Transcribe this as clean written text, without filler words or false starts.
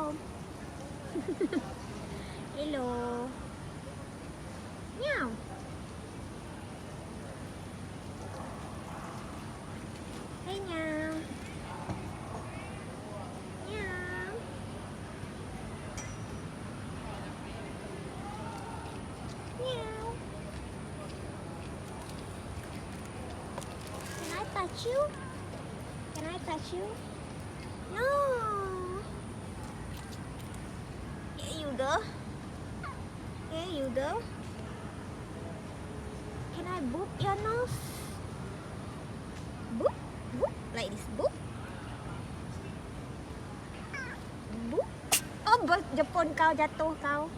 Assalamualaikum. Hello. Meow. Hey meow. Meow. Meow. Can I touch you? Can I touch you? No. Here you go. Here you go. Can I boop your nose? Boop, boop, like this. Boop. Boop. Oh, jepun kau, jatuh kau.